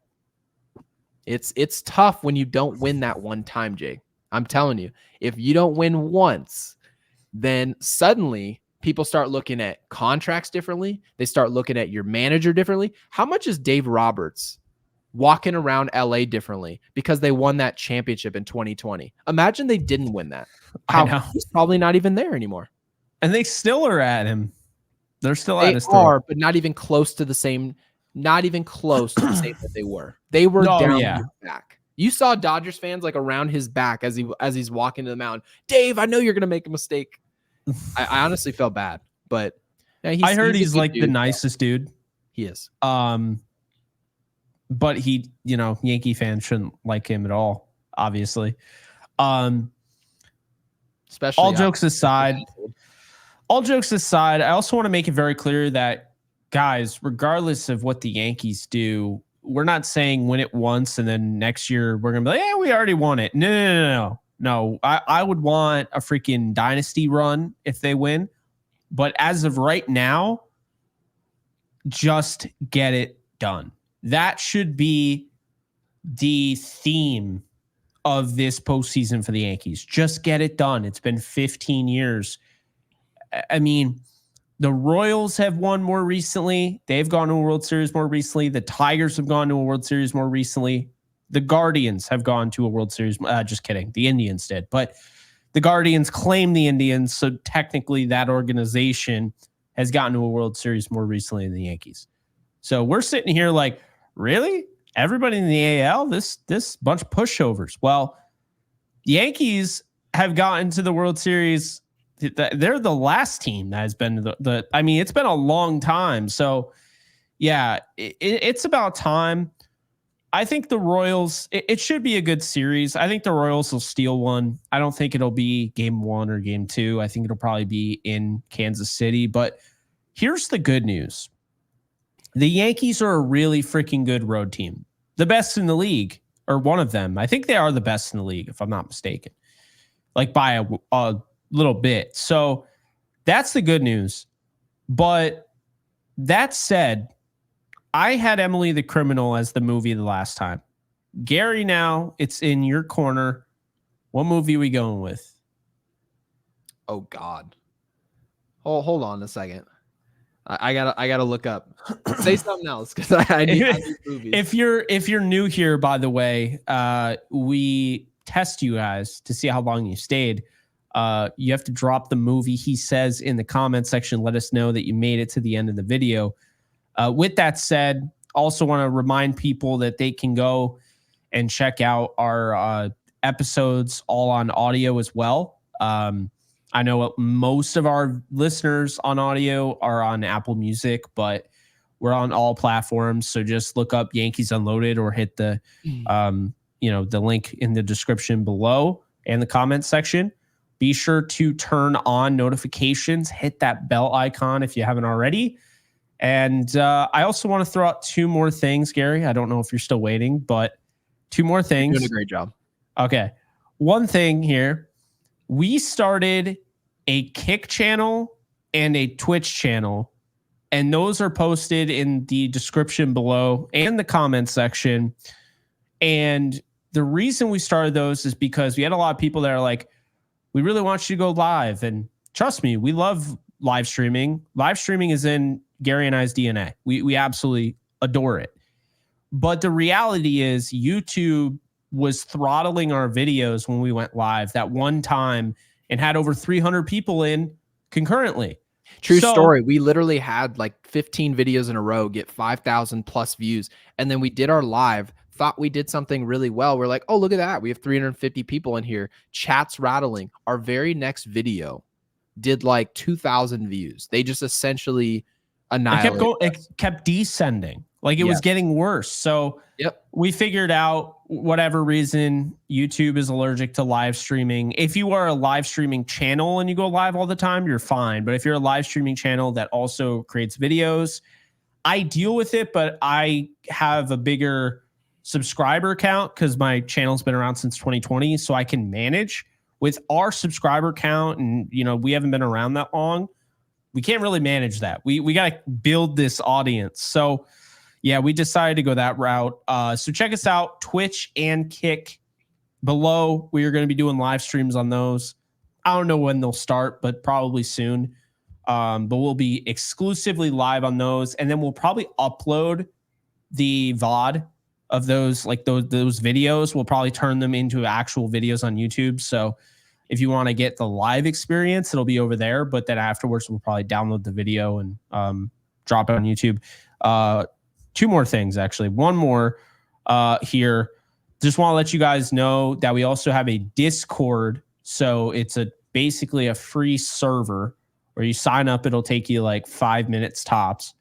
it's tough when you don't win that one time, Jake. I'm telling you, if you don't win once, then suddenly people start looking at contracts differently. They start looking at your manager differently. How much is Dave Roberts walking around LA differently because they won that championship in 2020? Imagine they didn't win that. He's probably not even there anymore.
And they still are at him. They're still at his throat.
They are, but not even close to the same. Not even close to the same that they were. They were down his back. You saw Dodgers fans like around his back as he's walking to the mound. Dave, I know you're going to make a mistake. I honestly felt bad, but
yeah, I heard he's like the nicest dude.
He is.
But he, Yankee fans shouldn't like him at all, obviously.
Especially
all jokes aside, I also want to make it very clear that, guys, regardless of what the Yankees do, we're not saying win it once and then next year we're going to be like, yeah, we already won it. No. I would want a freaking dynasty run if they win. But as of right now, just get it done. That should be the theme of this postseason for the Yankees. Just get it done. It's been 15 years. I mean, the Royals have won more recently. They've gone to a World Series more recently. The Tigers have gone to a World Series more recently. The Guardians have gone to a World Series. Just kidding. The Indians did. But the Guardians claim the Indians, so technically that organization has gotten to a World Series more recently than the Yankees. So we're sitting here like, really? Everybody in the AL, this bunch of pushovers. Well, the Yankees have gotten to the World Series. They're the last team that has been it's been a long time. So yeah, it's about time. I think the Royals, it should be a good series. I think the Royals will steal one. I don't think it'll be game 1 or game 2. I think it'll probably be in Kansas City. But here's the good news. The Yankees are a really freaking good road team. The best in the league, or one of them. I think they are the best in the league, if I'm not mistaken. Like by a little bit. So that's the good news. But that said, I had Emily the Criminal as the movie the last time. Gary, now it's in your corner. What movie are we going with?
Oh, God. Hold on a second. I gotta look up. Say something else because I need movies.
If you're new here, by the way, we test you guys to see how long you stayed. You have to drop the movie he says in the comment section. Let us know that you made it to the end of the video. With that said, also want to remind people that they can go and check out our episodes all on audio as well. I know most of our listeners on audio are on Apple Music, but we're on all platforms. So just look up Yankees Unloaded or hit the, the link in the description below and the comment section. Be sure to turn on notifications, hit that bell icon if you haven't already. And I also want to throw out two more things, Gary. I don't know if you're still waiting, but two more things.
You're doing a great job.
Okay. One thing here. We started a Kick channel and a Twitch channel, and those are posted in the description below and the comment section. And the reason we started those is because we had a lot of people that are like, we really want you to go live. And trust me, we love live streaming. Live streaming is in Gary and I's DNA. We absolutely adore it. But the reality is YouTube was throttling our videos when we went live that one time and had over 300 people in concurrently.
True story. We literally had like 15 videos in a row get 5,000 plus views. And then we did our live, thought we did something really well. We're like, oh, look at that. We have 350 people in here. Chat's rattling. Our very next video did like 2,000 views. They just essentially annihilated.
It kept descending. Like it was getting worse. So we figured out, whatever reason, YouTube is allergic to live streaming. If you are a live streaming channel and you go live all the time, you're fine. But if you're a live streaming channel that also creates videos, I deal with it, but I have a bigger subscriber count because my channel's been around since 2020. So I can manage with our subscriber count. And, we haven't been around that long. We can't really manage that. We got to build this audience. So yeah, we decided to go that route. So check us out, Twitch and Kick below. We are going to be doing live streams on those. I don't know when they'll start, but probably soon. But we'll be exclusively live on those. And then we'll probably upload the VOD of those, like those videos. We'll probably turn them into actual videos on YouTube. So if you want to get the live experience, it'll be over there. But then afterwards, we'll probably download the video and drop it on YouTube. Two more things, actually. One more here. Just want to let you guys know that we also have a Discord. So it's basically a free server where you sign up. It'll take you like 5 minutes tops.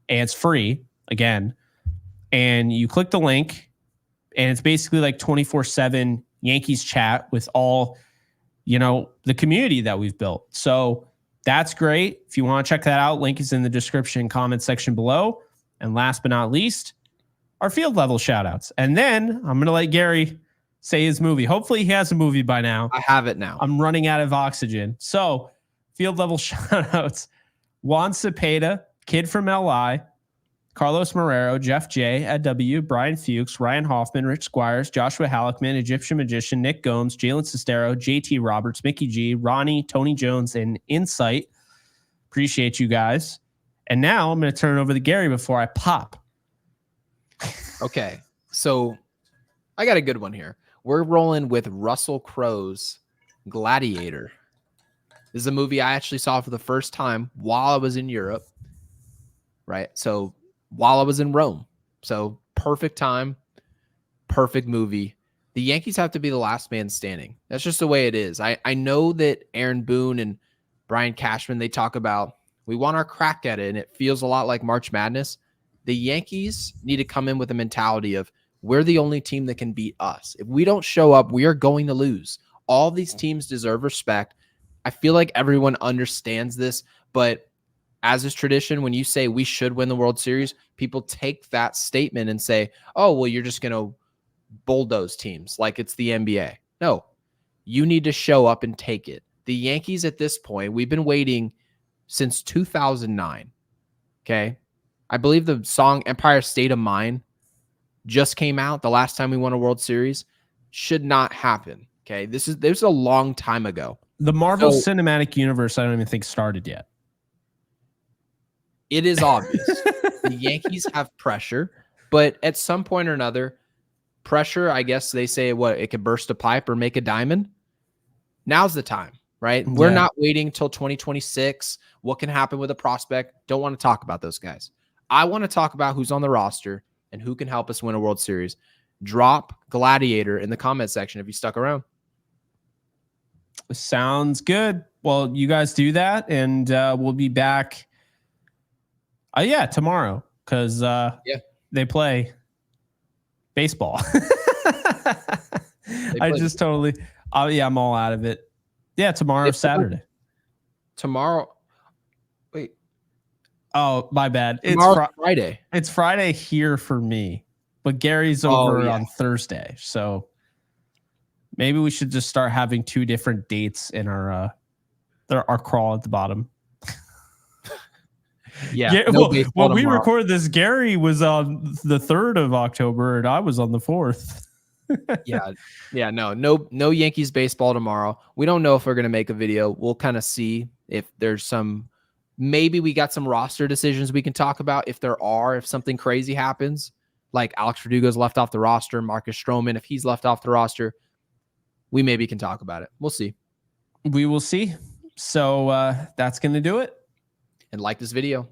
And it's free, again. And you click the link. And it's basically like 24/7 Yankees chat with all, the community that we've built. So that's great. If you want to check that out, link is in the description comment section below. And last but not least, our field level shout outs. And then I'm going to let Gary say his movie. Hopefully he has a movie by now.
I have it now.
I'm running out of oxygen. So field level shout outs. Juan Cepeda, kid from LI, Carlos Marrero, Jeff J, Ed W, Brian Fuchs, Ryan Hoffman, Rich Squires, Joshua Halleckman, Egyptian Magician, Nick Gomes, Jalen Sestero, JT Roberts, Mickey G, Ronnie, Tony Jones, and Insight. Appreciate you guys. And now I'm going to turn it over to Gary before I pop.
Okay. So I got a good one here. We're rolling with Russell Crowe's Gladiator. This is a movie I actually saw for the first time while I was in Europe. Right. So while I was in Rome. So perfect time, perfect movie. The Yankees have to be the last man standing. That's just the way it is. I know that Aaron Boone and Brian Cashman, they talk about, we want our crack at it, and it feels a lot like March Madness. The Yankees need to come in with a mentality of, we're the only team that can beat us. If we don't show up, we are going to lose. All these teams deserve respect. I feel like everyone understands this, but as is tradition, when you say we should win the World Series, people take that statement and say, oh, well, you're just going to bulldoze teams like it's the NBA. No, you need to show up and take it. The Yankees at this point, we've been waiting since 2009. Okay. I believe the song Empire State of Mind just came out the last time we won a World Series. Should not happen. Okay. This is a long time ago.
The Marvel Cinematic Universe, I don't even think started yet.
It is obvious. The Yankees have pressure, but at some point or another, pressure, I guess they say it could burst a pipe or make a diamond. Now's the time, right? We're not waiting till 2026. What can happen with a prospect? Don't want to talk about those guys. I want to talk about who's on the roster and who can help us win a World Series. Drop Gladiator in the comment section if you stuck around.
Sounds good. Well, you guys do that, and we'll be back. Tomorrow, because they play baseball. I'm all out of it. Yeah, tomorrow, Saturday.
Tomorrow. Wait.
Oh, my bad.
It's Friday.
It's Friday here for me, but Gary's over on Thursday. So maybe we should just start having 2 different dates in our crawl at the bottom.
Yeah.
When we recorded this, Gary was on the 3rd of October and I was on the 4th.
No Yankees baseball tomorrow. We don't know if we're going to make a video. We'll kind of see if there's maybe we got some roster decisions we can talk about. If something crazy happens, like Alex Verdugo's left off the roster, Marcus Stroman, if he's left off the roster, we maybe can talk about it. We'll see.
We will see. So that's going to do it.
And like this video.